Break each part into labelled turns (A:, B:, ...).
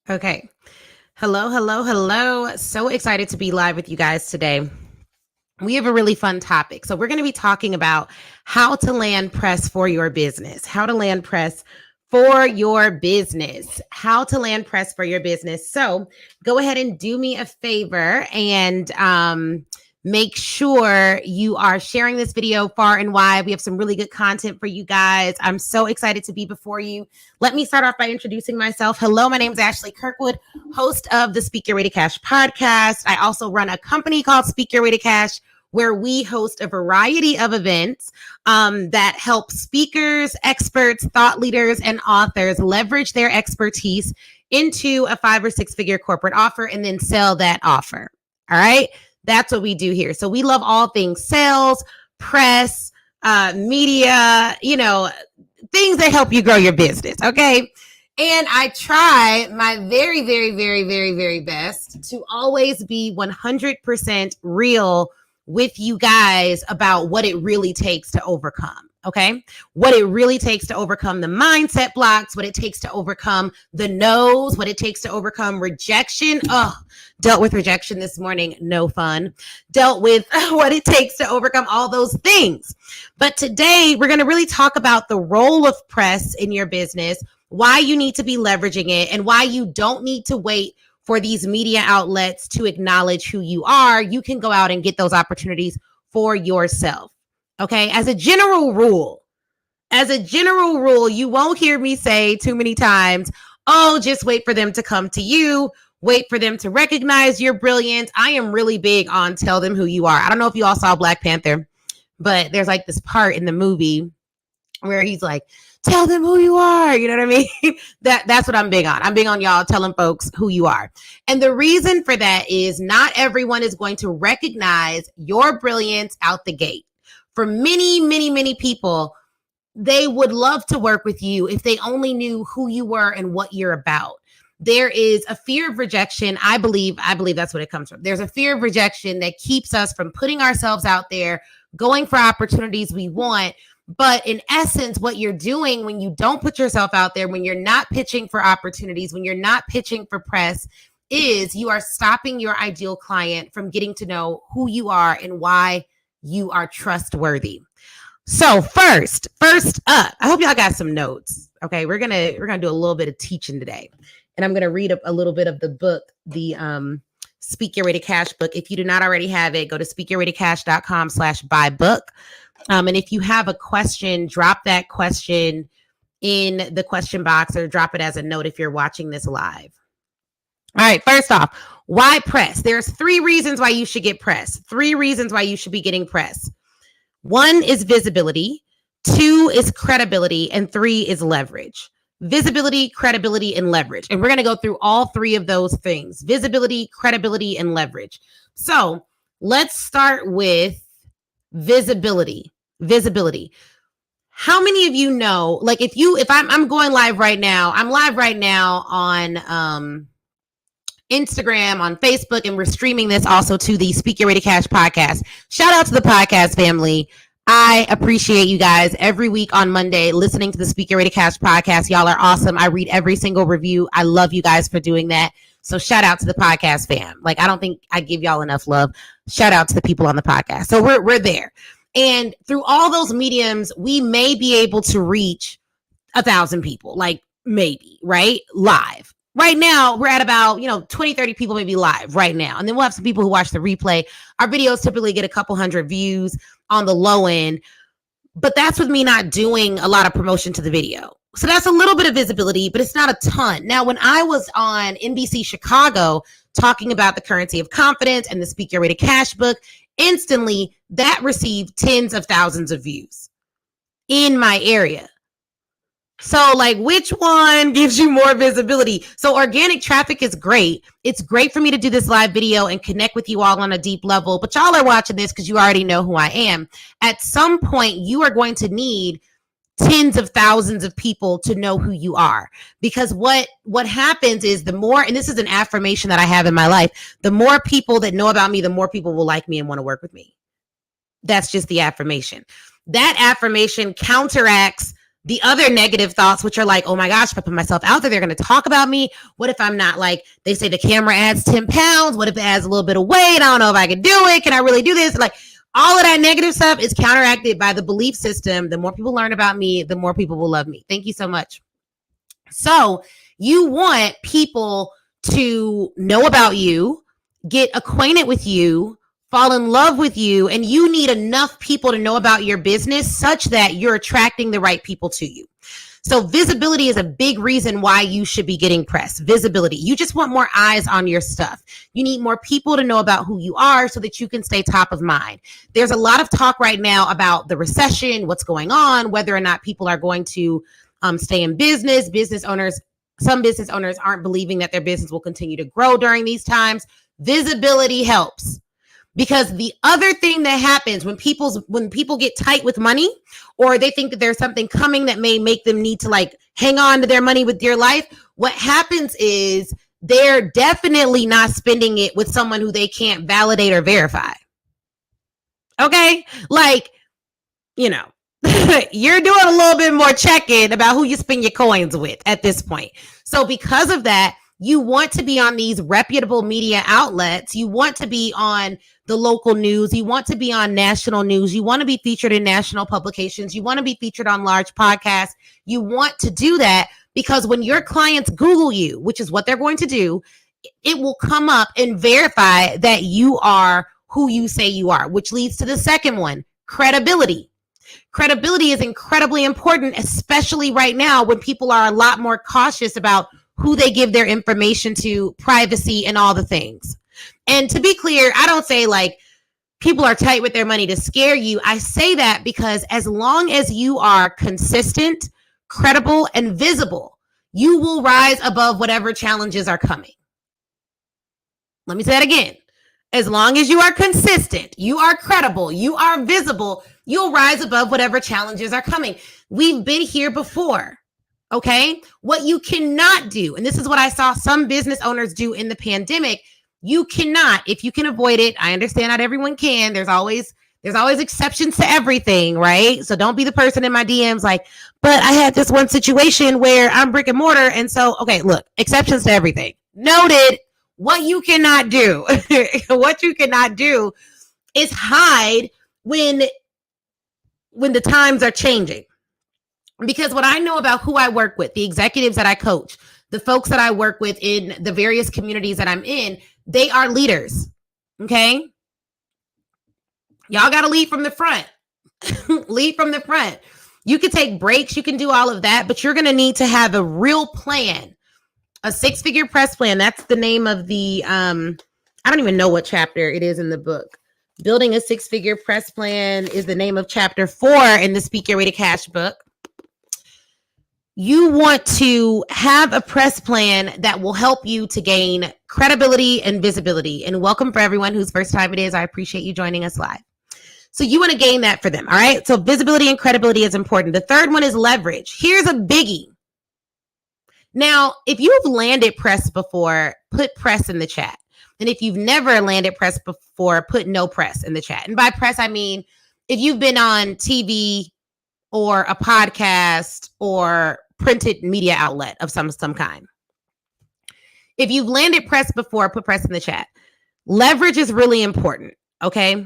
A: Okay. Hello, hello, hello. So excited to be live with you guys today. We have a really fun topic. So, we're going to be talking about how to land press for your business, how to land press for your business, how to land press for your business. So, go ahead and do me a favor and make sure you are sharing this video far and wide. We have some really good content for you guys. I'm so excited to be before you. Let me start off by introducing myself. Hello, my name is Ashley Kirkwood, host of the Speak Your Way to Cash podcast. I also run a company called Speak Your Way to Cash, where we host a variety of events that help speakers, experts, thought leaders, and authors leverage their expertise into a 5 or 6 figure corporate offer and then sell that offer. All right. That's what we do here. So we love all things sales, press, media, things that help you grow your business. Okay. And I try my very, very, very, very, very best to always be 100% real with you guys about what it really takes to overcome. Okay. What it really takes to overcome the mindset blocks, what it takes to overcome the no's, what it takes to overcome rejection. Dealt with rejection this morning. No fun. Dealt with what it takes to overcome all those things. But today we're going to really talk about the role of press in your business, why you need to be leveraging it, and why you don't need to wait for these media outlets to acknowledge who you are. You can go out and get those opportunities for yourself. Okay. As a general rule, you won't hear me say too many times, oh, just wait for them to come to you. Wait for them to recognize your brilliance. I am really big on tell them who you are. I don't know if you all saw Black Panther, but there's like this part in the movie where he's like, tell them who you are. You know what I mean? That's what I'm big on. I'm big on y'all telling folks who you are. And the reason for that is not everyone is going to recognize your brilliance out the gate. For many, many, many people, they would love to work with you if they only knew who you were and what you're about. There is a fear of rejection. I believe that's what it comes from. There's a fear of rejection that keeps us from putting ourselves out there, going for opportunities we want. But in essence, what you're doing when you don't put yourself out there, when you're not pitching for opportunities, when you're not pitching for press, is you are stopping your ideal client from getting to know who you are and why you are trustworthy. So first up, I hope y'all got some notes. Okay, we're gonna do a little bit of teaching today. And I'm going to read up a little bit of the book, the Speak Your Way to Cash book. If you do not already have it, go to speakyourwaytocash.com/buy book. And if you have a question, drop that question in the question box or drop it as a note if you're watching this live. All right, first off, why press? There's 3 reasons why you should get press. 3 reasons why you should be getting press. 1 is visibility, 2 is credibility, and 3 is leverage. Visibility, credibility, and leverage. And we're going to go through all 3 of those things: visibility, credibility, and leverage. So let's start with visibility. How many of you know, like if I'm going live right now, I'm live right now on Instagram, on Facebook, and we're streaming this also to the Speak Your Way to Cash podcast. Shout out to the podcast family. I appreciate you guys every week on Monday listening to the Speak Your Way to Cash podcast. Y'all are awesome. I read every single review. I love you guys for doing that. So shout out to the podcast fam. Like, I don't think I give y'all enough love. Shout out to the people on the podcast. So we're there. And through all those mediums, we may be able to reach 1,000 people, like maybe, right? Live. Right now, we're at about, 20, 30 people maybe live right now. And then we'll have some people who watch the replay. Our videos typically get a couple hundred views on the low end. But that's with me not doing a lot of promotion to the video. So that's a little bit of visibility, but it's not a ton. Now, when I was on NBC Chicago talking about the currency of confidence and the Speak Your Way to Cash book, instantly that received tens of thousands of views in my area. So like, which one gives you more visibility? So organic traffic is great. It's great for me to do this live video and connect with you all on a deep level, but y'all are watching this because you already know who I am. At some point, you are going to need tens of thousands of people to know who you are, because what happens is the more, and this is an affirmation that I have in my life, the more people that know about me, the more people will like me and want to work with me. That's just the affirmation. That affirmation counteracts the other negative thoughts, which are like, oh my gosh, if I put myself out there, they're going to talk about me. What if I'm not like, they say the camera adds 10 pounds. What if it adds a little bit of weight? I don't know if I can do it. Can I really do this? Like all of that negative stuff is counteracted by the belief system. The more people learn about me, the more people will love me. Thank you so much. So you want people to know about you, get acquainted with you, fall in love with you, and you need enough people to know about your business such that you're attracting the right people to you. So visibility is a big reason why you should be getting press. Visibility. You just want more eyes on your stuff. You need more people to know about who you are so that you can stay top of mind. There's a lot of talk right now about the recession, what's going on, whether or not people are going to stay in business. Some business owners aren't believing that their business will continue to grow during these times. Visibility helps. Because the other thing that happens when people get tight with money, or they think that there's something coming that may make them need to like hang on to their money with dear life, what happens is they're definitely not spending it with someone who they can't validate or verify. Okay? Like, you know, you're doing a little bit more checking about who you spend your coins with at this point. So because of that, you want to be on these reputable media outlets. You want to be on the local news. You want to be on national news. You want to be featured in national publications. You want to be featured on large podcasts. You want to do that because when your clients Google you, which is what they're going to do, it will come up and verify that you are who you say you are, which leads to the second one, credibility. Credibility is incredibly important, especially right now when people are a lot more cautious about who they give their information to, privacy, and all the things. And to be clear, I don't say like people are tight with their money to scare you. I say that because as long as you are consistent, credible, and visible, you will rise above whatever challenges are coming. Let me say that again. As long as you are consistent, you are credible, you are visible, you'll rise above whatever challenges are coming. We've been here before. Okay. What you cannot do, and this is what I saw some business owners do in the pandemic, you cannot, if you can avoid it. I understand not everyone can. There's always exceptions to everything, right? So don't be the person in my DMs like, but I had this one situation where I'm brick and mortar. And so, okay, look, exceptions to everything. Noted. What you cannot do, what you cannot do is hide when the times are changing. Because what I know about who I work with, the executives that I coach, the folks that I work with in the various communities that I'm in, they are leaders. Okay. Y'all got to lead from the front. Lead from the front. You can take breaks. You can do all of that, but you're going to need to have a real plan, a 6-figure press plan. That's the name of the, I don't even know what chapter it is in the book. Building a 6-figure press plan is the name of chapter 4 in the Speak Your Way to Cash book. You want to have a press plan that will help you to gain credibility and visibility. And welcome for everyone whose first time it is. I appreciate you joining us live. So you want to gain that for them. All right. So visibility and credibility is important. The third one is leverage. Here's a biggie. Now, if you've landed press before, put press in the chat. And if you've never landed press before, put no press in the chat. And by press, I mean, if you've been on TV or a podcast or printed media outlet of some kind. If you've landed press before, put press in the chat. Leverage is really important. Okay.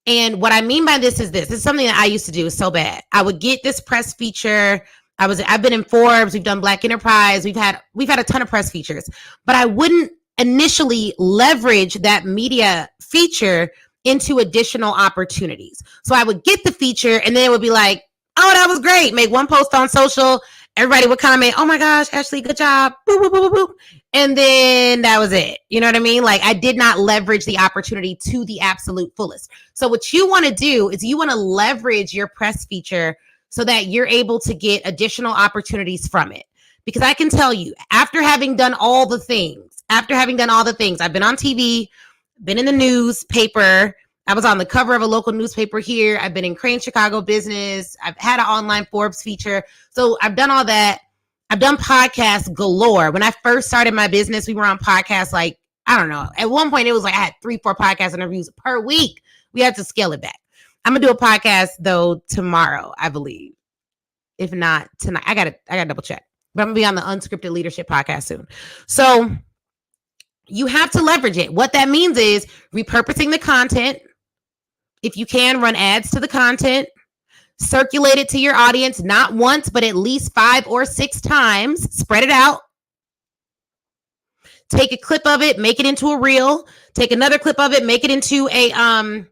A: And what I mean by this is something that I used to do so bad. I would get this press feature. I've been in Forbes, we've done Black Enterprise, we've had a ton of press features, but I wouldn't initially leverage that media feature into additional opportunities. So I would get the feature and then it would be like, oh, that was great. Make one post on social. Everybody would comment, oh my gosh, Ashley, good job. Boop, boop, boop, boop. And then that was it. You know what I mean? Like I did not leverage the opportunity to the absolute fullest. So what you want to do is you want to leverage your press feature so that you're able to get additional opportunities from it. Because I can tell you, after having done all the things, I've been on TV, been in the newspaper. I was on the cover of a local newspaper here. I've been in Crane Chicago Business. I've had an online Forbes feature. So I've done all that. I've done podcasts galore. When I first started my business, we were on podcasts like, I don't know. At one point, it was like I had 3-4 podcast interviews per week. We had to scale it back. I'm going to do a podcast, though, tomorrow, I believe. If not tonight, I gotta double check. But I'm gonna be on the Unscripted Leadership podcast soon. So you have to leverage it. What that means is repurposing the content. If you can, run ads to the content, circulate it to your audience, not once, but at least 5 or 6 times. Spread it out. Take a clip of it, make it into a reel. Take another clip of it, make it into a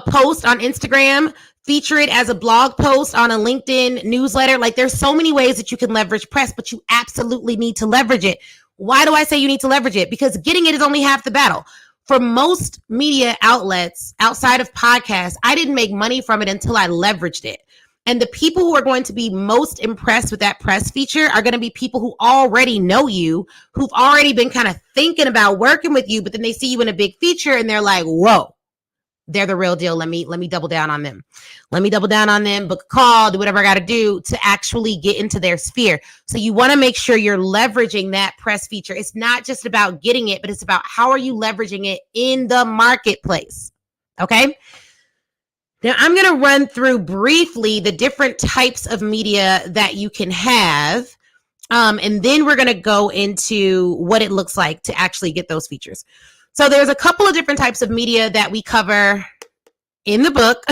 A: post on Instagram. Feature it as a blog post on a LinkedIn newsletter. Like, there's so many ways that you can leverage press, but you absolutely need to leverage it. Why do I say you need to leverage it? Because getting it is only half the battle. For most media outlets outside of podcasts, I didn't make money from it until I leveraged it. And the people who are going to be most impressed with that press feature are going to be people who already know you, who've already been kind of thinking about working with you, but then they see you in a big feature and they're like, whoa, they're the real deal. Let me double down on them. Let me double down on them, book a call, do whatever I got to do to actually get into their sphere. So you want to make sure you're leveraging that press feature. It's not just about getting it, but it's about how are you leveraging it in the marketplace. Okay. Now I'm going to run through briefly the different types of media that you can have. And then we're going to go into what it looks like to actually get those features. So there's a couple of different types of media that we cover in the book.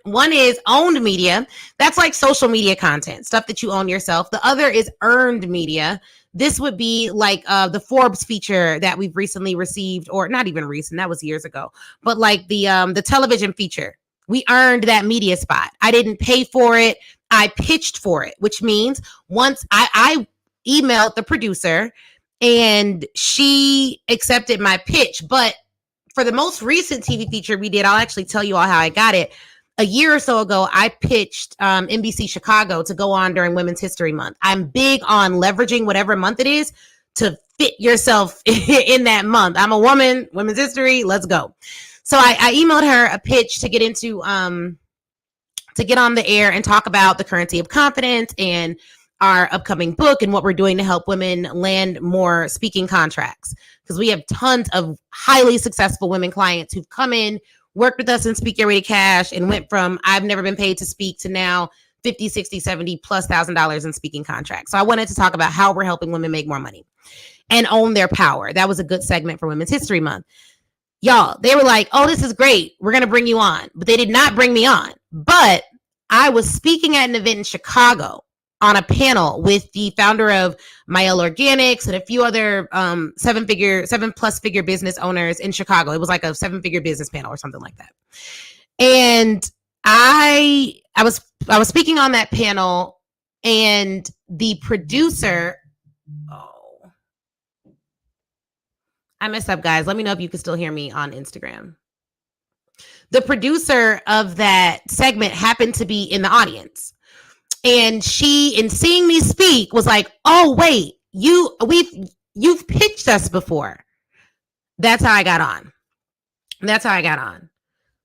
A: One is owned media. That's like social media content, stuff that you own yourself. The other is earned media. This would be like the Forbes feature that we've recently received, or not even recent, that was years ago, but like the television feature. We earned that media spot. I didn't pay for it. I pitched for it, which means once I emailed the producer and she accepted my pitch. But for the most recent TV feature we did, I'll actually tell you all how I got it. A year or so ago, I pitched NBC Chicago to go on during Women's History Month. I'm big on leveraging whatever month it is to fit yourself in that month. I'm a woman, women's history, let's go. So I emailed her a pitch to get into, to get on the air and talk about the currency of confidence and our upcoming book and what we're doing to help women land more speaking contracts. Because we have tons of highly successful women clients who've come in, worked with us in Speak Your Way to Cash, and went from I've never been paid to speak to now 50, 60, 70 plus $1,000 in speaking contracts. So I wanted to talk about how we're helping women make more money and own their power. That was a good segment for Women's History Month. Y'all, they were like, oh, this is great. We're going to bring you on. But they did not bring me on. But I was speaking at an event in Chicago on a panel with the founder of Mael Organics and a few other 7+ figure business owners in Chicago. It was like a 7-figure business panel or something like that. And I was speaking on that panel, and the producer, I messed up, guys. Let me know if you can still hear me on Instagram. The producer of that segment happened to be in the audience. And she, in seeing me speak, was like, oh, wait, you've pitched us before. That's how I got on.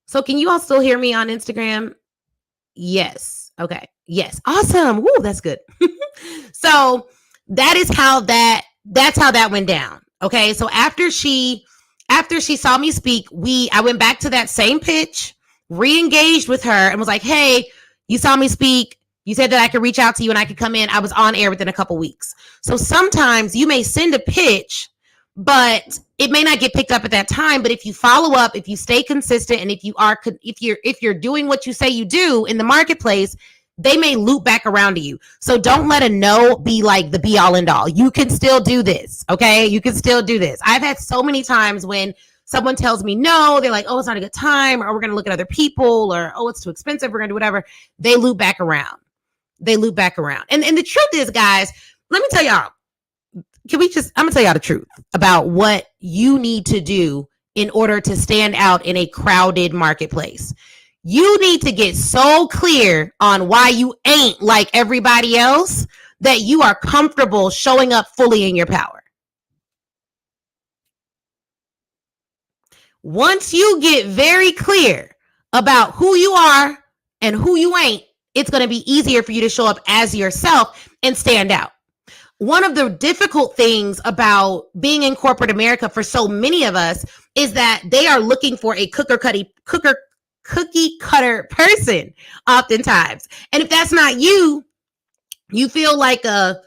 A: So can you all still hear me on Instagram? Yes. Okay. Yes. Awesome. Woo, that's good. So that's how that went down. Okay. So after she saw me speak, I went back to that same pitch, re-engaged with her, and was like, hey, you saw me speak. You said that I could reach out to you and I could come in. I was on air within a couple weeks. So sometimes you may send a pitch, but it may not get picked up at that time. But if you follow up, if you stay consistent, and if you're doing what you say you do in the marketplace, they may loop back around to you. So don't let a no be like the be all and all. You can still do this. Okay. You can still do this. I've had so many times when someone tells me no, they're like, oh, it's not a good time, or we're going to look at other people, or, oh, it's too expensive, we're going to do whatever. They loop back around. And the truth is, guys, let me tell y'all, I'm going to tell y'all the truth about what you need to do in order to stand out in a crowded marketplace. You need to get so clear on why you ain't like everybody else that you are comfortable showing up fully in your power. Once you get very clear about who you are and who you ain't, it's going to be easier for you to show up as yourself and stand out. One of the difficult things about being in corporate America for so many of us is that they are looking for a cookie cutter person oftentimes. And if that's not you, You feel like a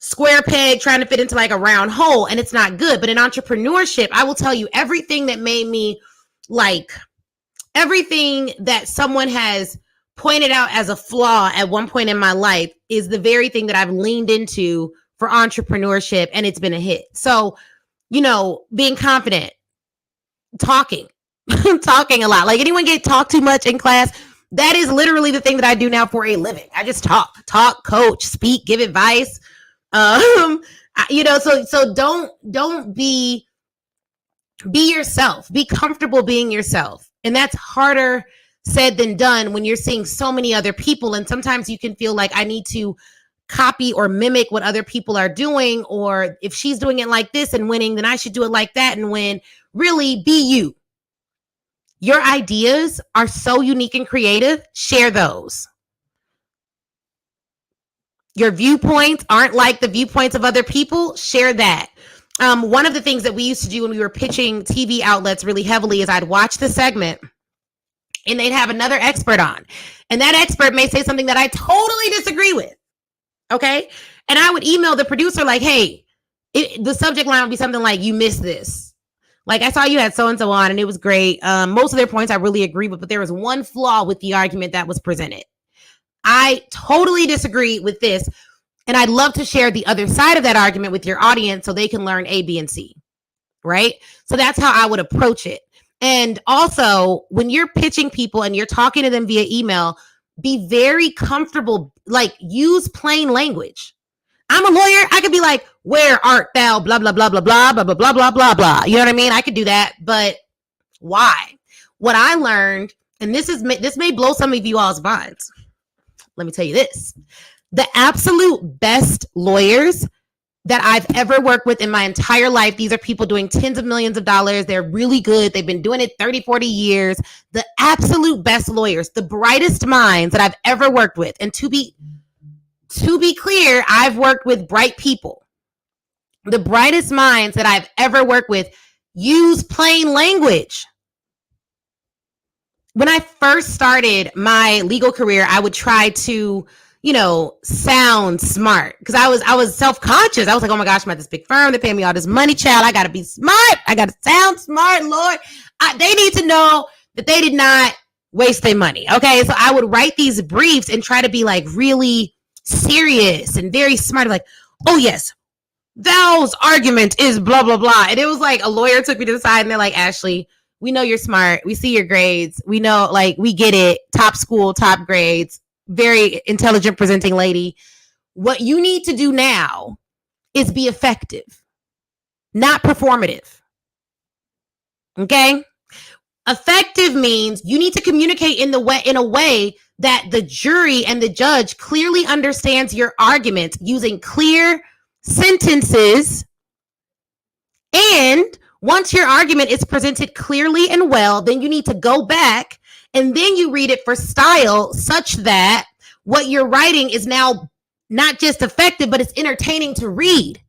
A: square peg trying to fit into like a round hole, and it's not good. But in entrepreneurship, I will tell you, everything that made me like, everything that someone has pointed out as a flaw at one point in my life is the very thing that I've leaned into for entrepreneurship, and it's been a hit. So, being confident, talking, talking a lot. Like, anyone get talked too much in class? That is literally the thing that I do now for a living. I just talk, coach, speak, give advice. So don't be yourself. Be comfortable being yourself. And that's harder said than done when you're seeing so many other people. And sometimes you can feel like, I need to copy or mimic what other people are doing, or if she's doing it like this and winning, then I should do it like that and win. Really, be you. Your ideas are so unique and creative. Share those. Your viewpoints aren't like the viewpoints of other people. Share that. One of the things that we used to do when we were pitching TV outlets really heavily is I'd watch the segment and they'd have another expert on. And that expert may say something that I totally disagree with. Okay? And I would email the producer like, hey, the subject line would be something like, you missed this. Like, I saw you had so-and-so on and it was great. Most of their points I really agree with, but there was one flaw with the argument that was presented. I totally disagree with this. And I'd love to share the other side of that argument with your audience so they can learn A, B, and C. Right? So that's how I would approach it. And also, when you're pitching people and you're talking to them via email, be very comfortable. Like, use plain language. I'm a lawyer. I could be like, where art thou? Blah, blah, blah, blah, blah, blah, blah, blah, blah, blah, blah. You know what I mean? I could do that. But why? What I learned, and this may blow some of you all's minds. Let me tell you this. The absolute best lawyers that I've ever worked with in my entire life, these are people doing tens of millions of dollars. They're really good. They've been doing it 30, 40 years. The absolute best lawyers, the brightest minds that I've ever worked with. And to be clear, I've worked with bright people. The brightest minds that I've ever worked with use plain language. When I first started my legal career, I would try to, sound smart because I was self-conscious. I was like, oh my gosh, I'm at this big firm. They're paying me all this money, child. I got to be smart. I got to sound smart, Lord. They need to know that they did not waste their money. Okay. So I would write these briefs and try to be like really serious and very smart. Like, oh yes, thou's argument is blah, blah, blah. And it was like a lawyer took me to the side and they're like, Ashley, we know you're smart. We see your grades. We know, like, we get it. Top school, top grades, very intelligent presenting lady. What you need to do now is be effective, not performative. Okay? Effective means you need to communicate in a way that the jury and the judge clearly understands your argument using clear sentences. And once your argument is presented clearly and well, then you need to go back and then you read it for style such that what you're writing is now not just effective, but it's entertaining to read.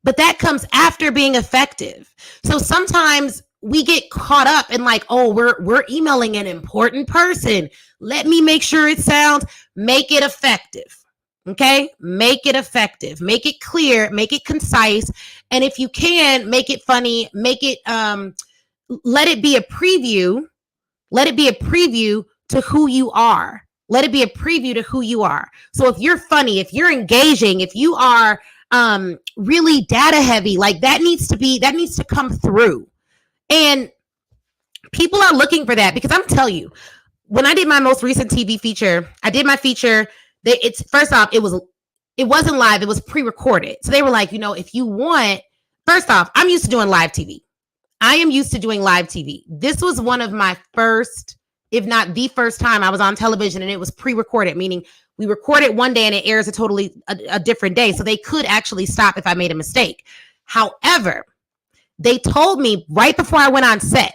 A: But that comes after being effective. So sometimes we get caught up in like, oh, we're emailing an important person. Let me make sure it sounds, make it effective. Okay, make it effective, make it clear, make it concise. And if you can, make it funny, make it, let it be a preview. Let it be a preview to who you are. Let it be a preview to who you are. So if you're funny, if you're engaging, if you are really data heavy, like that needs to come through. And people are looking for that because I'm telling you, when I did my most recent TV feature, I did my feature. It's first off, it wasn't live. It was pre-recorded. So they were like, if you want, first off, I'm used to doing live TV. I am used to doing live TV. This was one of my first, if not the first time I was on television and it was pre-recorded, meaning we record it one day and it airs a different day. So they could actually stop if I made a mistake. However, they told me right before I went on set,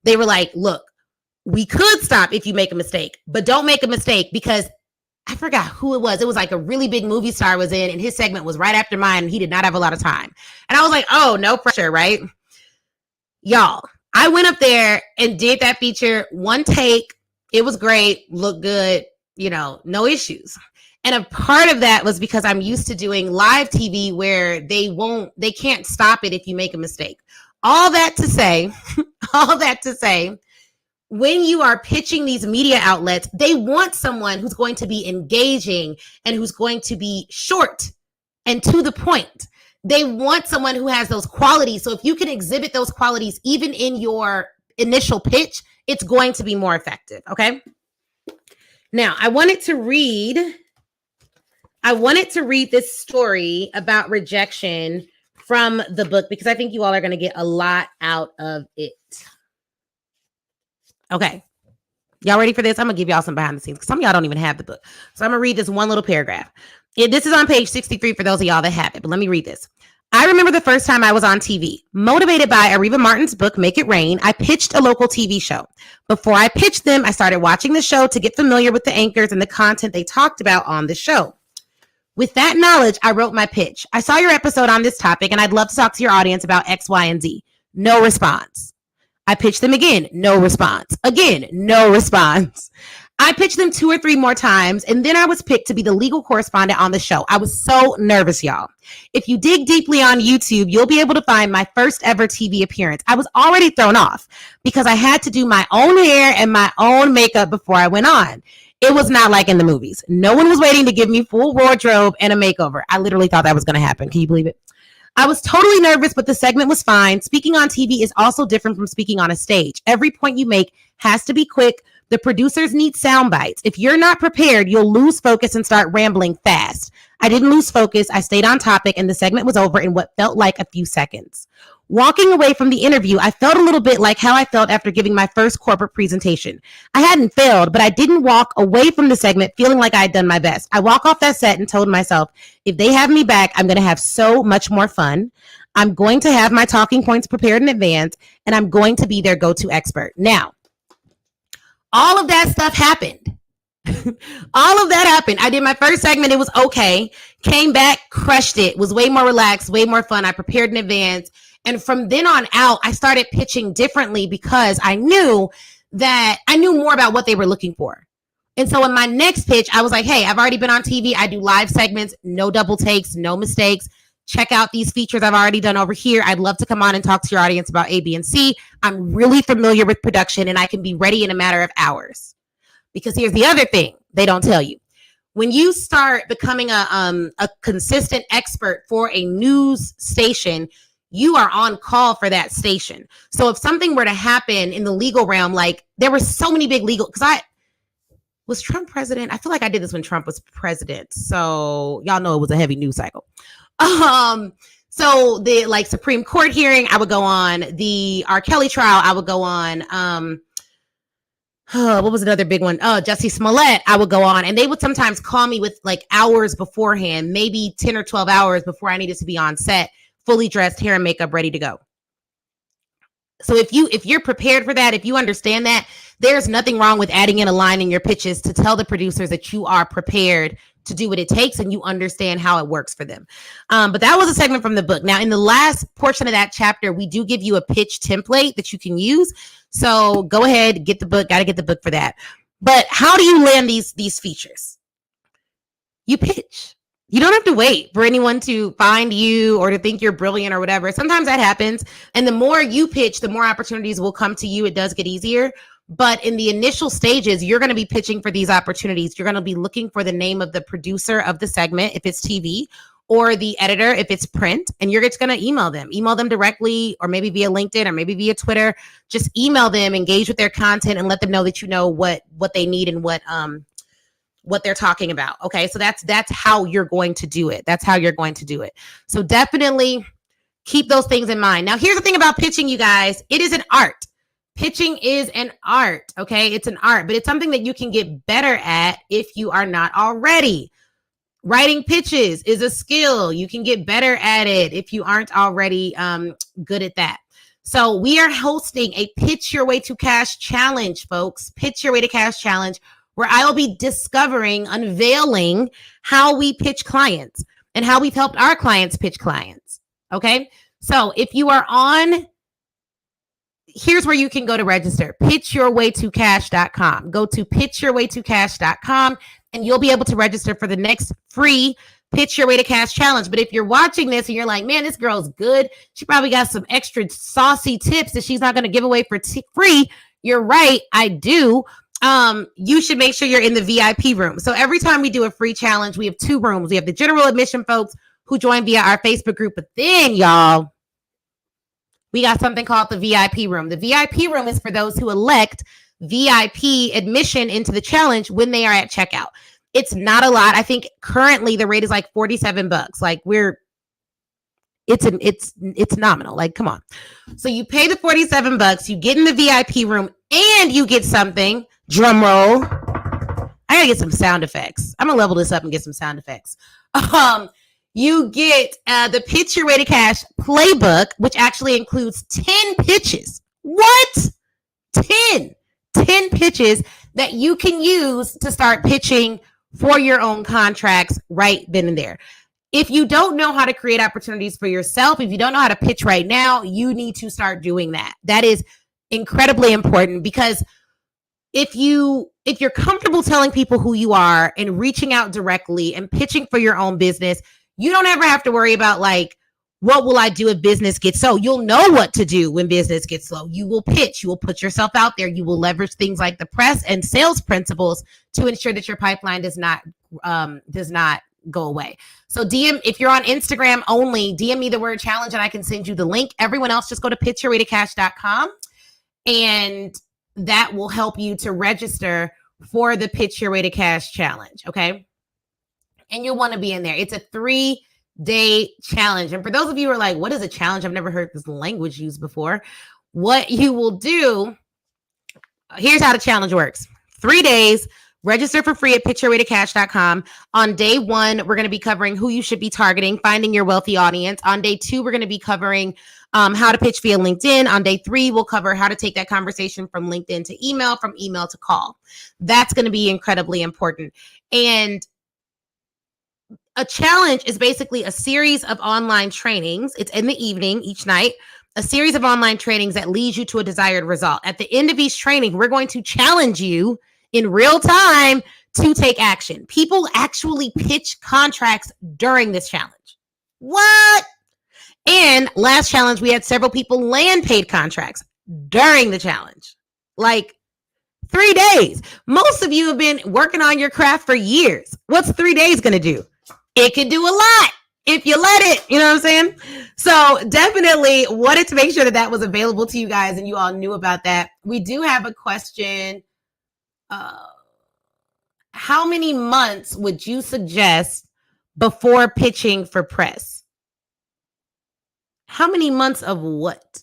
A: they were like, look, we could stop if you make a mistake, but don't make a mistake because I forgot who it was. It was like a really big movie star was in and his segment was right after mine and he did not have a lot of time. And I was like, oh, no pressure, right? Y'all, I went up there and did that feature, one take. It was great, looked good, no issues. And a part of that was because I'm used to doing live TV where they can't stop it if you make a mistake. All that to say, when you are pitching these media outlets, they want someone who's going to be engaging and who's going to be short and to the point. They want someone who has those qualities. So if you can exhibit those qualities even in your initial pitch, it's going to be more effective. Okay. Now, I wanted to read this story about rejection from the book because I think you all are going to get a lot out of it. Okay. Y'all ready for this? I'm going to give y'all some behind the scenes because some of y'all don't even have the book. So I'm going to read this one little paragraph. This is on page 63 for those of y'all that have it, but let me read this. I remember the first time I was on TV. Motivated by Areva Martin's book, Make It Rain, I pitched a local TV show. Before I pitched them, I started watching the show to get familiar with the anchors and the content they talked about on the show. With that knowledge, I wrote my pitch. I saw your episode on this topic, and I'd love to talk to your audience about X, Y, and Z. No response. I pitched them again. No response. Again, no response. I pitched them 2 or 3 more times, and then I was picked to be the legal correspondent on the show. I was so nervous, y'all. If you dig deeply on YouTube, you'll be able to find my first ever TV appearance. I was already thrown off because I had to do my own hair and my own makeup before I went on. It was not like in the movies. No one was waiting to give me full wardrobe and a makeover. I literally thought that was going to happen. Can you believe it? I was totally nervous, but the segment was fine. Speaking on TV is also different from speaking on a stage. Every point you make has to be quick. The producers need sound bites. If you're not prepared, you'll lose focus and start rambling fast. I didn't lose focus. I stayed on topic, and the segment was over in what felt like a few seconds. Walking away from the interview, I felt a little bit like how I felt after giving my first corporate presentation. I hadn't failed, but I didn't walk away from the segment feeling like I had done my best. I walked off that set and told myself, if they have me back, I'm going to have so much more fun. I'm going to have my talking points prepared in advance, and I'm going to be their go-to expert. Now, all of that stuff happened. All of that happened. I did my first segment. It was okay. Came back, crushed it. Was way more relaxed, way more fun. I prepared in advance. And from then on out, I started pitching differently because I knew more about what they were looking for. And so in my next pitch, I was like, hey, I've already been on TV. I do live segments, no double takes, no mistakes. Check out these features I've already done over here. I'd love to come on and talk to your audience about A, B, and C. I'm really familiar with production, and I can be ready in a matter of hours. Because here's the other thing they don't tell you. When you start becoming a consistent expert for a news station, you are on call for that station. So if something were to happen in the legal realm, like there were so many big legal, was Trump president? I feel like I did this when Trump was president. So y'all know it was a heavy news cycle. So the Supreme Court hearing, I would go on. The R. Kelly trial, I would go on. What was another big one? Jussie Smollett, I would go on. And they would sometimes call me with like hours beforehand, maybe 10 or 12 hours before I needed to be on set, fully dressed, hair and makeup, ready to go. So if you're prepared for that, if you understand that, there's nothing wrong with adding in a line in your pitches to tell the producers that you are prepared to do what it takes and you understand how it works for them. But that was a segment from the book. Now, in the last portion of that chapter, we do give you a pitch template that you can use. So go ahead, get the book. Got to get the book for that. But how do you land these features? You pitch. You don't have to wait for anyone to find you or to think you're brilliant or whatever. Sometimes that happens. And the more you pitch, the more opportunities will come to you. It does get easier. But in the initial stages, you're going to be pitching for these opportunities. You're going to be looking for the name of the producer of the segment, if it's TV, or the editor, if it's print, and you're just going to email them directly, or maybe via LinkedIn or maybe via Twitter. Just email them, engage with their content, and let them know that you know what they need and what they're talking about. Okay. So that's how you're going to do it. That's how you're going to do it. So definitely keep those things in mind. Now, here's the thing about pitching, you guys. It is an art. Pitching is an art. Okay. It's an art, but it's something that you can get better at if you are not already. Writing pitches is a skill. You can get better at it if you aren't already good at that. So we are hosting a Pitch Your Way to Cash challenge, folks. Pitch Your Way to Cash challenge, where I will be unveiling how we pitch clients and how we've helped our clients pitch clients. Okay. So if you are on, here's where you can go to register. pitchyourwaytocash.com. Go to pitchyourwaytocash.com. and you'll be able to register for the next free Pitch Your Way to Cash challenge. But if you're watching this and you're like, man, this girl's good, she probably got some extra saucy tips that she's not going to give away for free. You're right, I do. You should make sure you're in the VIP room. So every time we do a free challenge, we have 2 rooms. We have the general admission folks who join via our Facebook group. But then, y'all, we got something called the VIP room. The VIP room is for those who elect VIP admission into the challenge when they are at checkout. It's not a lot. I think currently the rate is like $47. Like it's nominal. Like, come on. So you pay the $47, you get in the VIP room, and you get something. Drum roll. I gotta get some sound effects. I'm gonna level this up and get some sound effects. You get the Pitch Your Way to Cash playbook, which actually includes 10 pitches. What? 10 pitches that you can use to start pitching for your own contracts right then and there. If you don't know how to create opportunities for yourself, if you don't know how to pitch right now, you need to start doing that. That is incredibly important, because if you're comfortable telling people who you are and reaching out directly and pitching for your own business, you don't ever have to worry about like, what will I do if business gets slow? You'll know what to do when business gets slow. You will pitch, you will put yourself out there, you will leverage things like the press and sales principles to ensure that your pipeline does not go away. So if you're on Instagram only, DM me the word challenge and I can send you the link. Everyone else, just go to pitchyourwaytocash.com and that will help you to register for the Pitch Your Way to Cash challenge. Okay. And you'll want to be in there. It's a 3-day challenge. And for those of you who are like, what is a challenge? I've never heard this language used before. What you will do, here's how the challenge works. 3 days, register for free at pitchyourwaytocash.com. On day 1, we're going to be covering who you should be targeting, finding your wealthy audience. On day 2, we're going to be covering how to pitch via LinkedIn. On day 3, we'll cover how to take that conversation from LinkedIn to email, from email to call. That's going to be incredibly important. And a challenge is basically a series of online trainings. It's in the evening each night, a series of online trainings that leads you to a desired result. At the end of each training, we're going to challenge you in real time to take action. People actually pitch contracts during this challenge. What? And last challenge, we had several people land paid contracts during the challenge. Like 3 days. Most of you have been working on your craft for years. What's 3 days going to do? It could do a lot if you let it, you know what I'm saying? So definitely wanted to make sure that that was available to you guys and you all knew about that. We do have a question. How many months would you suggest before pitching for press? How many months of what?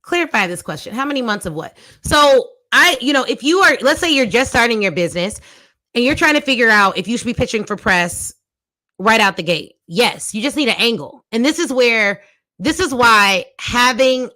A: Clarify this question. How many months of what? So if you are, let's say you're just starting your business and you're trying to figure out if you should be pitching for press right out the gate. Yes, you just need an angle. And this is why having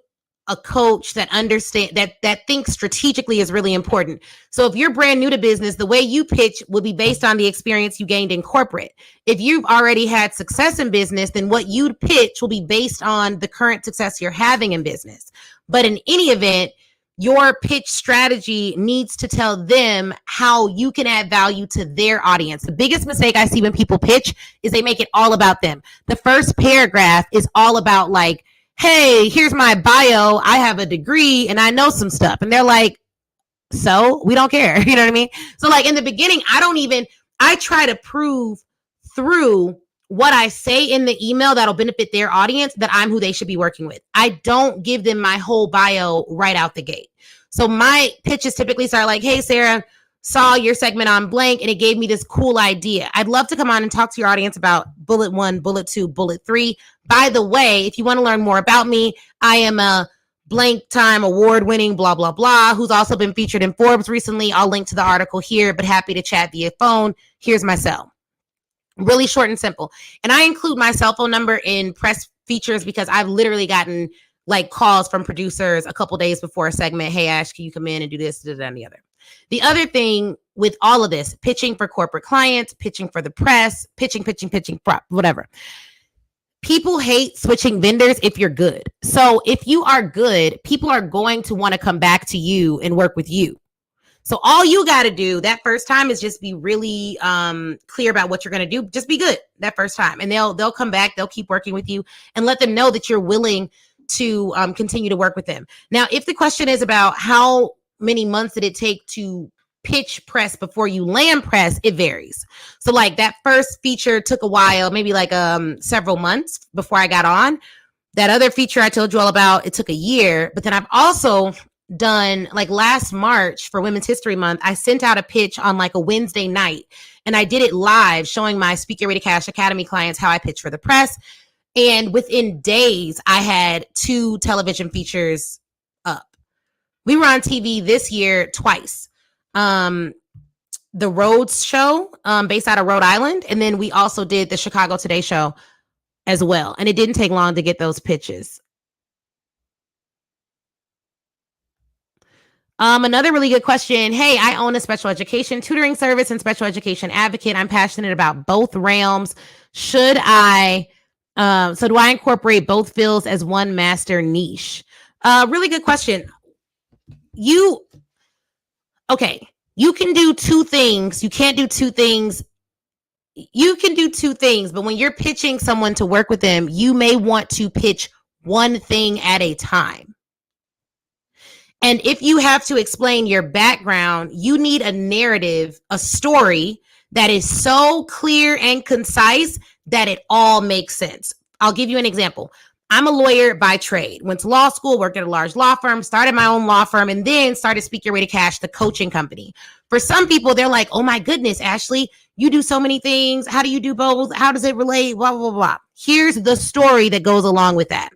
A: a coach that understands that thinks strategically is really important. So if you're brand new to business, the way you pitch will be based on the experience you gained in corporate. If you've already had success in business, then what you pitch will be based on the current success you're having in business. But in any event, your pitch strategy needs to tell them how you can add value to their audience. The biggest mistake I see when people pitch is they make it all about them. The first paragraph is all about like, hey, here's my bio. I have a degree and I know some stuff. And they're like, so we don't care. You know what I mean? So like in the beginning, I try to prove through what I say in the email that'll benefit their audience that I'm who they should be working with. I don't give them my whole bio right out the gate. So my pitches typically start like, hey, Sarah, saw your segment on blank and it gave me this cool idea. I'd love to come on and talk to your audience about bullet 1, bullet 2, bullet 3. By the way, if you want to learn more about me, I am a blank time award-winning blah, blah, blah, who's also been featured in Forbes recently. I'll link to the article here, but happy to chat via phone. Here's my cell. Really short and simple. And I include my cell phone number in press features because I've literally gotten like calls from producers a couple days before a segment. Hey, Ash, can you come in and do this, that, and the other? The other thing with all of this, pitching for corporate clients, pitching for the press, pitching, whatever. People hate switching vendors if you're good. So if you are good, people are going to want to come back to you and work with you. So all you got to do that first time is just be really clear about what you're going to do. Just be good that first time, and they'll come back. They'll keep working with you, and let them know that you're willing to continue to work with them. Now, if the question is about how many months did it take to pitch press before you land press, it varies. So like that first feature took a while, maybe like several months before I got on. That other feature I told you all about, it took a year. But then I've also done, like last March for Women's History Month, I sent out a pitch on like a Wednesday night, and I did it live showing my Speak Your Way to Cash Academy clients how I pitch for the press. And within days, I had 2 television features up. We were on TV this year twice. The Rhodes show, based out of Rhode Island. And then we also did the Chicago Today show as well. And it didn't take long to get those pitches. Another really good question. Hey, I own a special education tutoring service and special education advocate. I'm passionate about both realms. So do I incorporate both fields as one master niche? Really good question. You can do 2 things. You can't do 2 things. You can do 2 things, but when you're pitching someone to work with them, you may want to pitch one thing at a time. And if you have to explain your background, you need a narrative, a story that is so clear and concise that it all makes sense. I'll give you an example. I'm a lawyer by trade, went to law school, worked at a large law firm, started my own law firm, and then started Speak Your Way to Cash, the coaching company. For some people, they're like, oh my goodness, Ashley, you do so many things. How do you do both? How does it relate? Blah, blah, blah. Here's the story that goes along with that.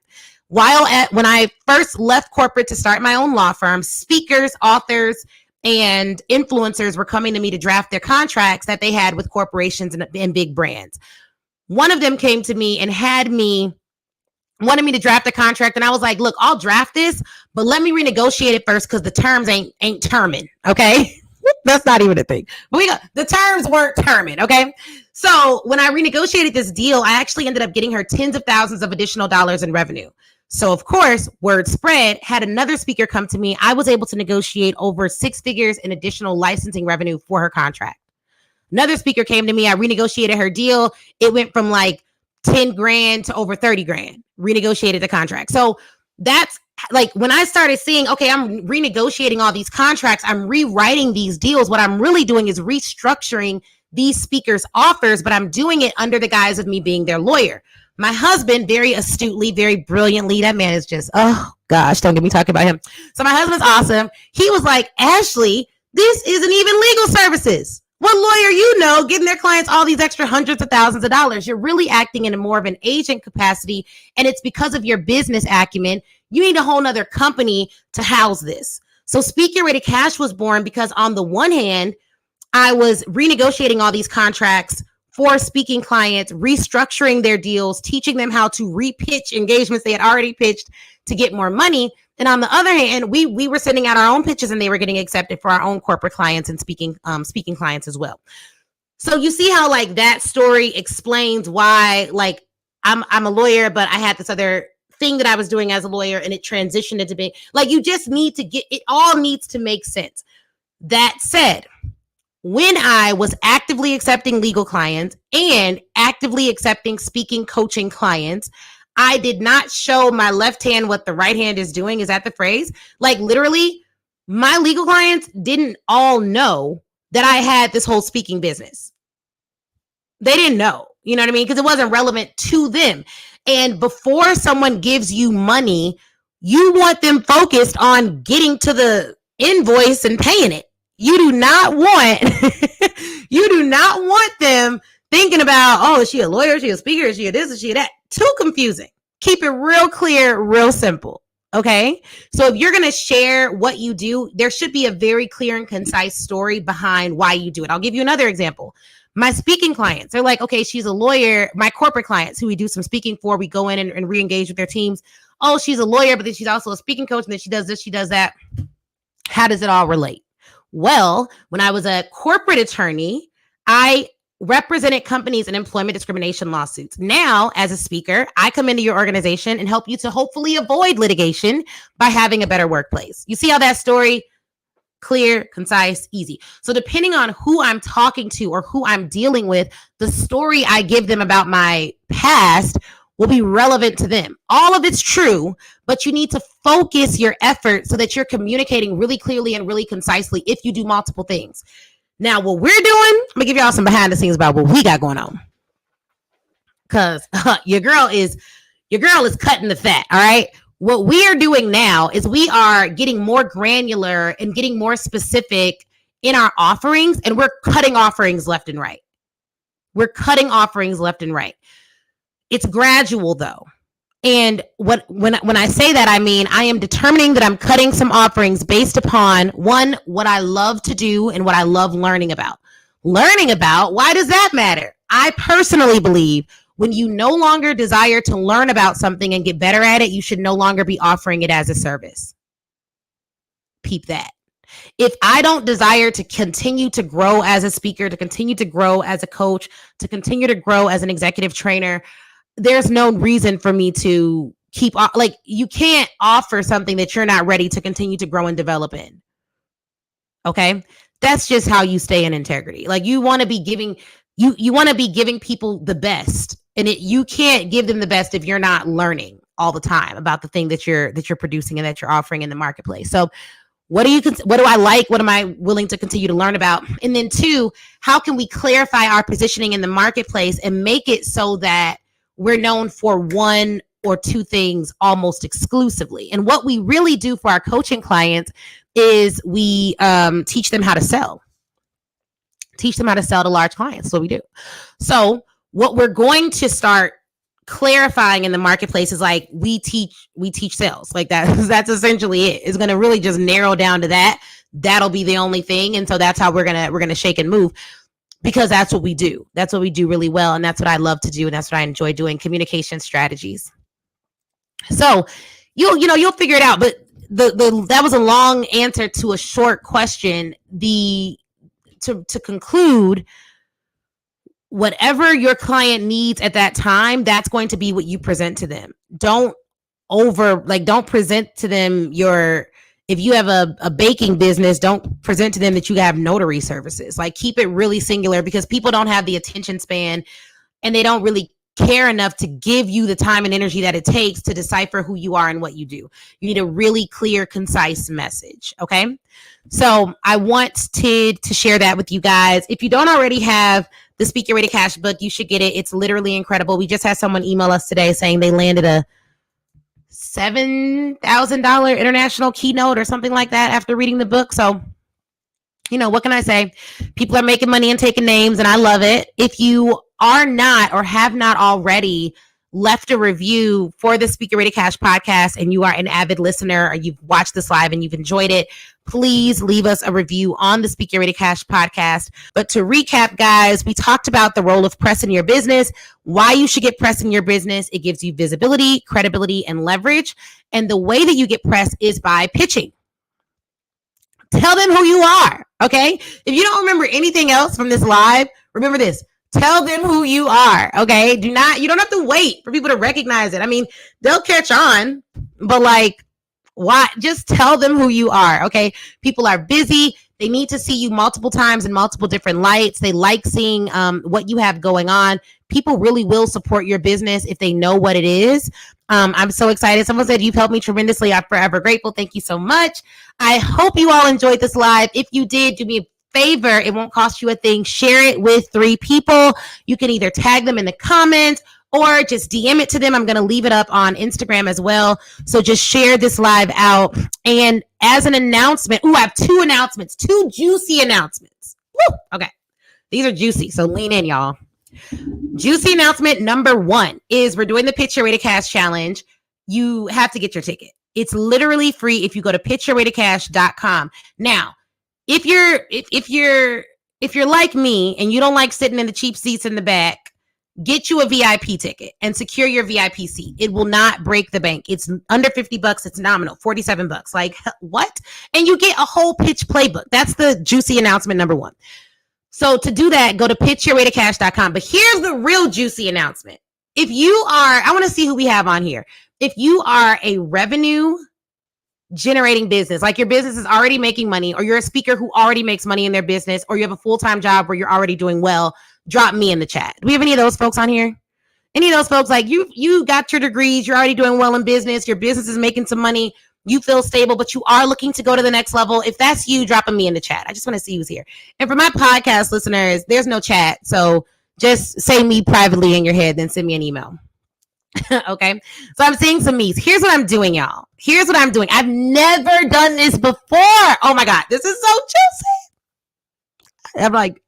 A: When I first left corporate to start my own law firm, speakers, authors, and influencers were coming to me to draft their contracts that they had with corporations and big brands. One of them came to me and wanted me to draft the contract. And I was like, look, I'll draft this, but let me renegotiate it first because the terms ain't terming. Okay. That's not even a thing. But the terms weren't terming. Okay. So when I renegotiated this deal, I actually ended up getting her tens of thousands of additional dollars in revenue. So of course, word spread. Had another speaker come to me, I was able to negotiate over 6 figures in additional licensing revenue for her contract. Another speaker came to me, I renegotiated her deal. It went from like 10 grand to over 30 grand, renegotiated the contract. So that's like when I started seeing, okay, I'm renegotiating all these contracts, I'm rewriting these deals. What I'm really doing is restructuring these speakers' offers, but I'm doing it under the guise of me being their lawyer. My husband, very astutely, very brilliantly, that man is just, oh gosh, don't get me talking about him. So my husband's awesome. He was like, Ashley, this isn't even legal services. What lawyer you know getting their clients all these extra hundreds of thousands of dollars? You're really acting in a more of an agent capacity, and it's because of your business acumen. You need a whole nother company to house this. So Speak Your Way to Cash was born because on the one hand, I was renegotiating all these contracts for speaking clients, restructuring their deals, teaching them how to repitch engagements they had already pitched to get more money. And on the other hand, we were sending out our own pitches and they were getting accepted for our own corporate clients and speaking clients as well. So you see how like that story explains why like I'm a lawyer, but I had this other thing that I was doing as a lawyer and it transitioned into being like, you just need to get, it all needs to make sense. That said, when I was actively accepting legal clients and actively accepting speaking coaching clients, I did not show my left hand what the right hand is doing. Is that the phrase? Like literally, my legal clients didn't all know that I had this whole speaking business. They didn't know, you know what I mean? Because it wasn't relevant to them. And before someone gives you money, you want them focused on getting to the invoice and paying it. You do not want them thinking about, oh, is she a lawyer? Is she a speaker? Is she a this? Is she a that? Too confusing. Keep it real clear, real simple. Okay. So if you're going to share what you do, there should be a very clear and concise story behind why you do it. I'll give you another example. My speaking clients, they're like, okay, she's a lawyer. My corporate clients who we do some speaking for, we go in and re-engage with their teams. Oh, she's a lawyer, but then she's also a speaking coach. And then she does this, she does that. How does it all relate? Well, when I was a corporate attorney, I represented companies in employment discrimination lawsuits. Now, as a speaker, I come into your organization and help you to hopefully avoid litigation by having a better workplace. You see how that story Clear, concise, easy. So depending on who I'm talking to or who I'm dealing with, the story I give them about my past will be relevant to them. All of it's true, but you need to focus your effort so that you're communicating really clearly and really concisely if you do multiple things. Now, what we're doing, I'm gonna give y'all some behind the scenes about what we got going on. Cause your girl is cutting the fat, all right? What we are doing now is we are getting more granular and getting more specific in our offerings, and we're cutting offerings left and right. It's gradual though. And when I say that, I mean, I am determining that I'm cutting some offerings based upon one, what I love to do and what I love learning about. Why does that matter? I personally believe when you no longer desire to learn about something and get better at it, you should no longer be offering it as a service. Peep that. If I don't desire to continue to grow as a speaker, to continue to grow as a coach, to continue to grow as an executive trainer, there's no reason for me to keep, like, you can't offer something that you're not ready to continue to grow and develop in. Okay? That's just how you stay in integrity. Like, you want to be giving, you want to be giving people the best. And you can't give them the best if you're not learning all the time about the thing that you're producing and that you're offering in the marketplace. So what do I like? What am I willing to continue to learn about? And then two, how can we clarify our positioning in the marketplace and make it so that we're known for one or two things almost exclusively? And what we really do for our coaching clients is we teach them how to sell. To large clients. That's what we do. So what we're going to start clarifying in the marketplace is like, we teach sales. Like that's essentially it. It's going to really just narrow down to that. That'll be the only thing. And so that's how we're going to shake and move, because that's what we do. That's what we do really well. And that's what I love to do. And that's what I enjoy doing, communication strategies. So you'll figure it out. But that was a long answer to a short question. To conclude, whatever your client needs at that time, that's going to be what you present to them. Don't present to them if you have a baking business, don't present to them that you have notary services. Like, keep it really singular, because people don't have the attention span and they don't really care enough to give you the time and energy that it takes to decipher who you are and what you do. You need a really clear, concise message. Okay. So I wanted to share that with you guys. If you don't already have the Speak Your Way to Cash book, you should get it. It's literally incredible. We just had someone email us today saying they landed a $7,000 international keynote or something like that after reading the book. So, what can I say? People are making money and taking names, and I love it. If you are not or have not already left a review for the Speak Your Way to Cash podcast, and you are an avid listener, or you've watched this live and you've enjoyed it, please leave us a review on the Speak Your Way to Cash podcast. But to recap, guys, we talked about the role of press in your business, why you should get press in your business. It gives you visibility, credibility, and leverage. And the way that you get press is by pitching. Tell them who you are, okay? If you don't remember anything else from this live, remember this. Tell them who you are, okay? You don't have to wait for people to recognize it. I mean, they'll catch on, but like, why? Just tell them who you are, okay? People are busy. They need to see you multiple times in multiple different lights. They like seeing what you have going on. People really will support your business if they know what it is. I'm so excited. Someone said, you've helped me tremendously. I'm forever grateful. Thank you so much. I hope you all enjoyed this live. If you did, do me a favor. It won't cost you a thing. Share it with 3 people. You can either tag them in the comments or just DM it to them. I'm going to leave it up on Instagram as well. So just share this live out. And as an announcement, I have 2 announcements, 2 juicy announcements. Woo! Okay. These are juicy. So lean in, y'all. Juicy announcement number 1 is we're doing the Pitch Your Way to Cash challenge. You have to get your ticket. It's literally free if you go to pitchyourwaytocash.com. Now, if you're like me and you don't like sitting in the cheap seats in the back, get you a VIP ticket and secure your VIP seat. It will not break the bank. It's under $50. It's nominal, $47. Like, what? And you get a whole pitch playbook. That's the juicy announcement number 1. So to do that, go to pitchyourwaytocash.com. But here's the real juicy announcement. If you are, I want to see who we have on here. If you are a revenue generating business, like your business is already making money, or you're a speaker who already makes money in their business, or you have a full-time job where you're already doing well, drop me in the chat. Do we have any of those folks on here? Any of those folks, like you got your degrees, you're already doing well in business, your business is making some money, you feel stable, but you are looking to go to the next level. If that's you, drop me in the chat. I just want to see who's here. And for my podcast listeners, there's no chat, so just say me privately in your head, then send me an email. Okay, so I'm seeing some me's. Here's what I'm doing, y'all. Here's what I'm doing. I've never done this before. Oh my God, this is so juicy. I'm like,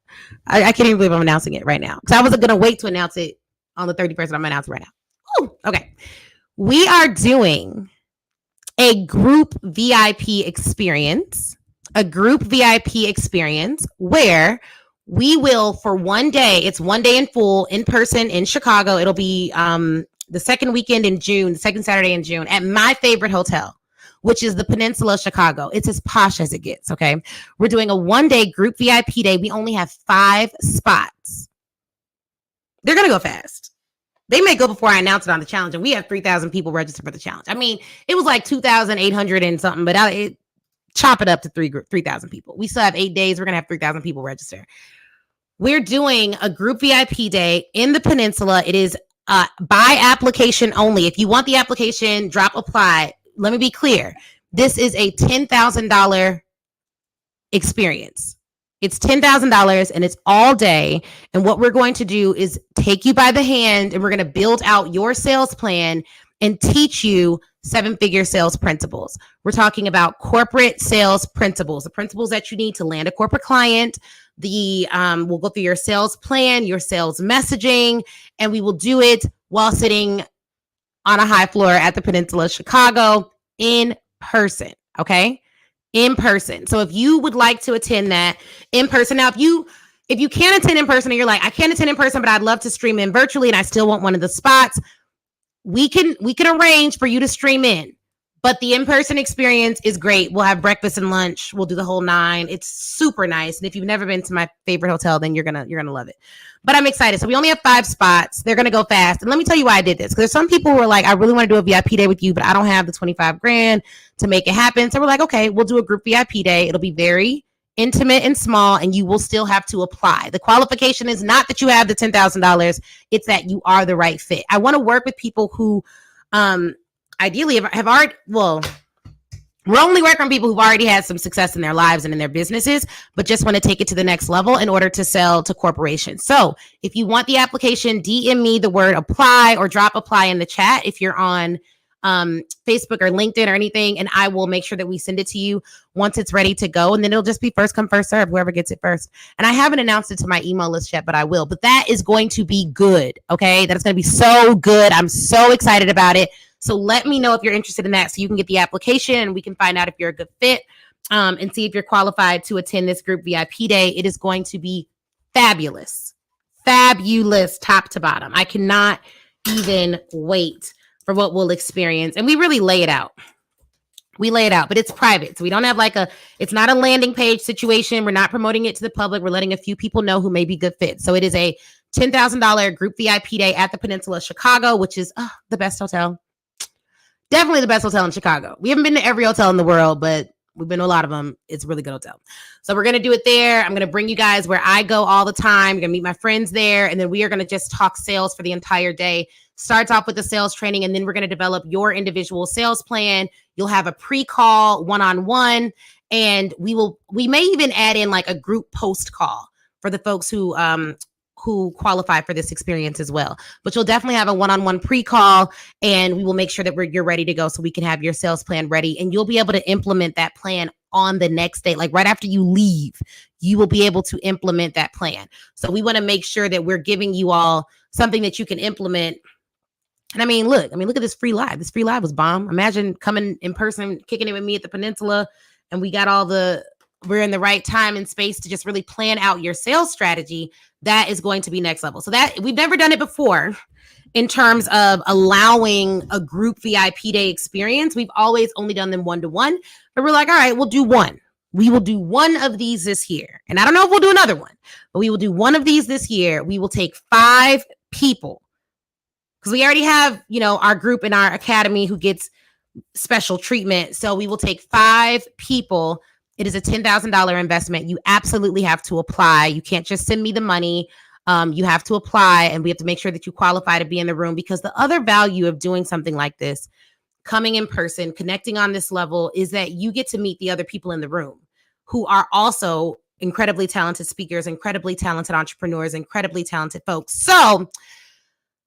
A: I can't even believe I'm announcing it right now, because I wasn't gonna wait to announce it on the 31st. I'm announcing right now. Ooh, okay, we are doing a group VIP experience. A group VIP experience where we will, for one day, it's one day in full, in person in Chicago. It'll be the second weekend in June, the second Saturday in June, at my favorite hotel, which is the Peninsula Chicago. It's as posh as it gets, okay? We're doing a one-day group VIP day. We only have 5 spots. They're going to go fast. They may go before I announce it on the challenge, and we have 3,000 people registered for the challenge. I mean, it was like 2,800 and something, but chop it up to 3,000 people. We still have 8 days. We're going to have 3,000 people register. We're doing a group VIP day in the Peninsula. It is by application only. If you want the application, drop apply. Let me be clear. This is a $10,000 experience. It's $10,000 and it's all day. And what we're going to do is take you by the hand, and we're going to build out your sales plan and teach you 7-figure sales principles. We're talking about corporate sales principles, the principles that you need to land a corporate client. We'll go through your sales plan, your sales messaging, and we will do it while sitting on a high floor at the Peninsula Chicago in person. Okay. In person. So if you would like to attend that in person, now, if you can't attend in person and you're like, I can't attend in person, but I'd love to stream in virtually and I still want one of the spots, we can arrange for you to stream in. But the in-person experience is great. We'll have breakfast and lunch. We'll do the whole 9. It's super nice. And if you've never been to my favorite hotel, then you're gonna love it. But I'm excited. So we only have 5 spots. They're gonna go fast. And let me tell you why I did this. Because there's some people who are like, I really want to do a VIP day with you, but I don't have the 25 grand to make it happen. So we're like, okay, we'll do a group VIP day. It'll be very intimate and small, and you will still have to apply. The qualification is not that you have the $10,000. It's that you are the right fit. I want to work with people who ideally have already, well, we're only working on people who've already had some success in their lives and in their businesses, but just want to take it to the next level in order to sell to corporations. So if you want the application, DM me the word apply or drop apply in the chat if you're on Facebook or LinkedIn or anything, and I will make sure that we send it to you once it's ready to go. And then it'll just be first come, first serve, whoever gets it first. And I haven't announced it to my email list yet, but I will. But that is going to be good. Okay. That is going to be so good. I'm so excited about it. So let me know if you're interested in that so you can get the application and we can find out if you're a good fit and see if you're qualified to attend this group VIP day. It is going to be fabulous, fabulous top to bottom. I cannot even wait for what we'll experience. And we really lay it out. We lay it out, but it's private. So we don't have it's not a landing page situation. We're not promoting it to the public. We're letting a few people know who may be good fit. So it is a $10,000 group VIP day at the Peninsula Chicago, which is the best hotel. Definitely the best hotel in Chicago. We haven't been to every hotel in the world, but we've been to a lot of them. It's a really good hotel. So we're going to do it there. I'm going to bring you guys where I go all the time. You're going to meet my friends there. And then we are going to just talk sales for the entire day. Starts off with the sales training, and then we're going to develop your individual sales plan. You'll have a pre-call one-on-one, and we may even add in like a group post call for the folks who qualify for this experience as well. But you'll definitely have a one-on-one pre-call, and we will make sure that you're ready to go so we can have your sales plan ready, and you'll be able to implement that plan on the next day. Like right after you leave, you will be able to implement that plan. So we want to make sure that we're giving you all something that you can implement. And I mean, look at this free live. This free live was bomb. Imagine coming in person, kicking it with me at the Peninsula, and we got we're in the right time and space to just really plan out your sales strategy. That is going to be next level. So that we've never done it before in terms of allowing a group VIP day experience. We've always only done them one-to-one, but we're like, all right, we'll do one. We will do one of these this year. And I don't know if we'll do another one, but we will do one of these this year. We will take 5 people, because we already have, our group in our academy who gets special treatment. So we will take 5 people. It is a $10,000 investment. You absolutely have to apply. You can't just send me the money. You have to apply, and we have to make sure that you qualify to be in the room, because the other value of doing something like this, coming in person, connecting on this level, is that you get to meet the other people in the room who are also incredibly talented speakers, incredibly talented entrepreneurs, incredibly talented folks. So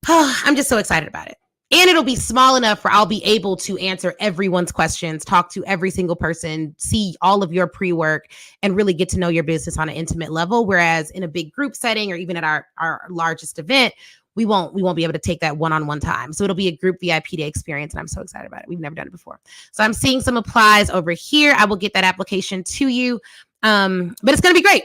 A: I'm just so excited about it. And it'll be small enough where I'll be able to answer everyone's questions, talk to every single person, see all of your pre-work, and really get to know your business on an intimate level. Whereas in a big group setting, or even at our largest event, we won't be able to take that one-on-one time. So it'll be a group VIP day experience, and I'm so excited about it. We've never done it before. So I'm seeing some applies over here. I will get that application to you. But it's going to be great.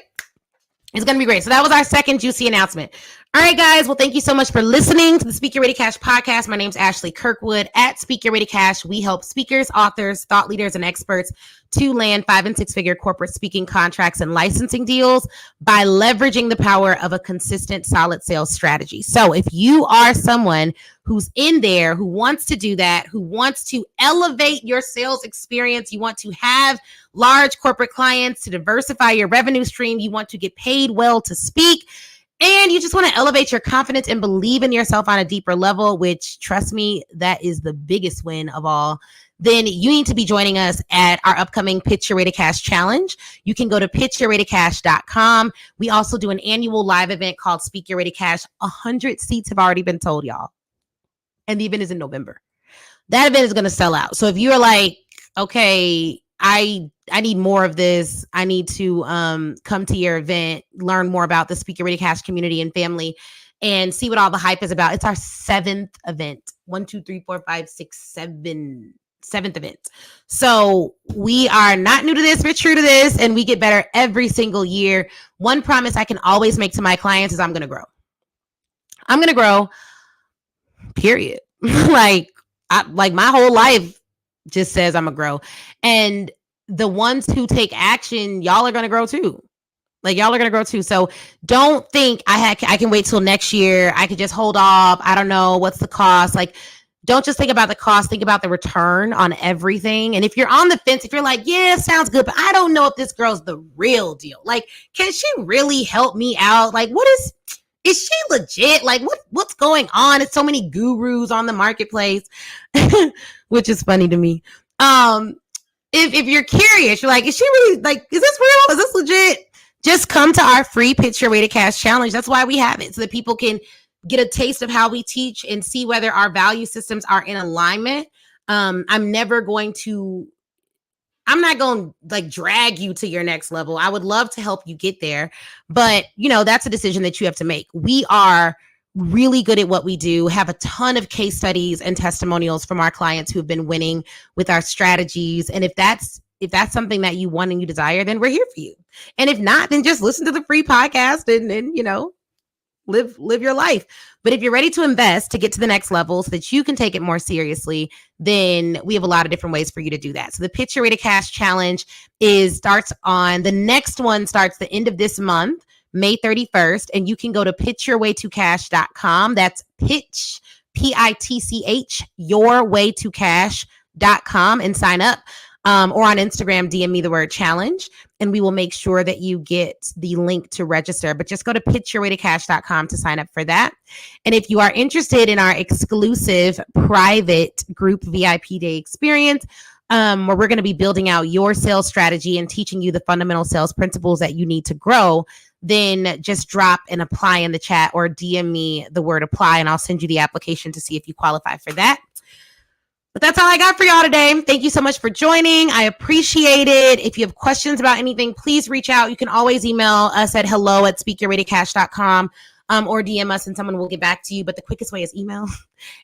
A: It's going to be great. So that was our second juicy announcement. All right, guys. Well, thank you so much for listening to the Speak Your Way to Cash podcast. My name's Ashley Kirkwood. At Speak Your Way to Cash, we help speakers, authors, thought leaders, and experts to land 5- and 6-figure corporate speaking contracts and licensing deals by leveraging the power of a consistent, solid sales strategy. So if you are someone who's in there, who wants to do that, who wants to elevate your sales experience, you want to have large corporate clients, to diversify your revenue stream, you want to get paid well to speak, and you just want to elevate your confidence and believe in yourself on a deeper level, which, trust me, that is the biggest win of all, then you need to be joining us at our upcoming Pitch Your Way to Cash Challenge. You can go to pitchyourwaytocash.com. We also do an annual live event called Speak Your Way to Cash. 100 seats have already been sold, y'all. And the event is in November. That event is going to sell out. So if you're like, okay, I need more of this, I need to come to your event, learn more about the Speak Your Way to Cash community and family, and see what all the hype is about. It's our 7th event. 1, 2, 3, 4, 5, 6, 7. 7th event. So we are not new to this. We're true to this, and we get better every single year. One promise I can always make to my clients is I'm going to grow. I'm going to grow, period. like my whole life just says I'm going to grow. And the ones who take action, y'all are going to grow too. Y'all are going to grow too. So don't think I can wait till next year. I could just hold off. I don't know. What's the cost? Don't just think about the cost, think about the return on everything. And if you're on the fence, if you're like, yeah, sounds good, but I don't know if this girl's the real deal. Can she really help me out? Is she legit? What's going on? It's so many gurus on the marketplace, which is funny to me. If you're curious, you're like, is she really, is this real? Is this legit? Just come to our free Pitch Your Way to Cash challenge. That's why we have it, so that people can get a taste of how we teach and see whether our value systems are in alignment. I'm not going to drag you to your next level. I would love to help you get there, but that's a decision that you have to make. We are really good at what we do, have a ton of case studies and testimonials from our clients who have been winning with our strategies. And if that's something that you want and you desire, then we're here for you. And if not, then just listen to the free podcast and live your life. But if you're ready to invest to get to the next level so that you can take it more seriously, then we have a lot of different ways for you to do that. So the Pitch Your Way to Cash challenge the next one starts the end of this month, May 31st, and you can go to pitchyourwaytocash.com. That's pitch, PITCH, yourwaytocash.com, and sign up. Or on Instagram, DM me the word challenge, and we will make sure that you get the link to register. But just go to pitchyourwaytocash.com to sign up for that. And if you are interested in our exclusive private group VIP day experience, where we're going to be building out your sales strategy and teaching you the fundamental sales principles that you need to grow, then just drop an apply in the chat or DM me the word apply, and I'll send you the application to see if you qualify for that. But that's all I got for y'all today. Thank you so much for joining. I appreciate it. If you have questions about anything, please reach out. You can always email us at hello@speakyourwaytocash.com or DM us and someone will get back to you. But the quickest way is email.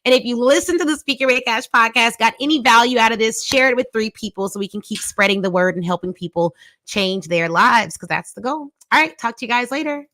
A: And if you listen to the Speak Your Way to Cash podcast, got any value out of this, share it with 3 people so we can keep spreading the word and helping people change their lives, because that's the goal. All right. Talk to you guys later.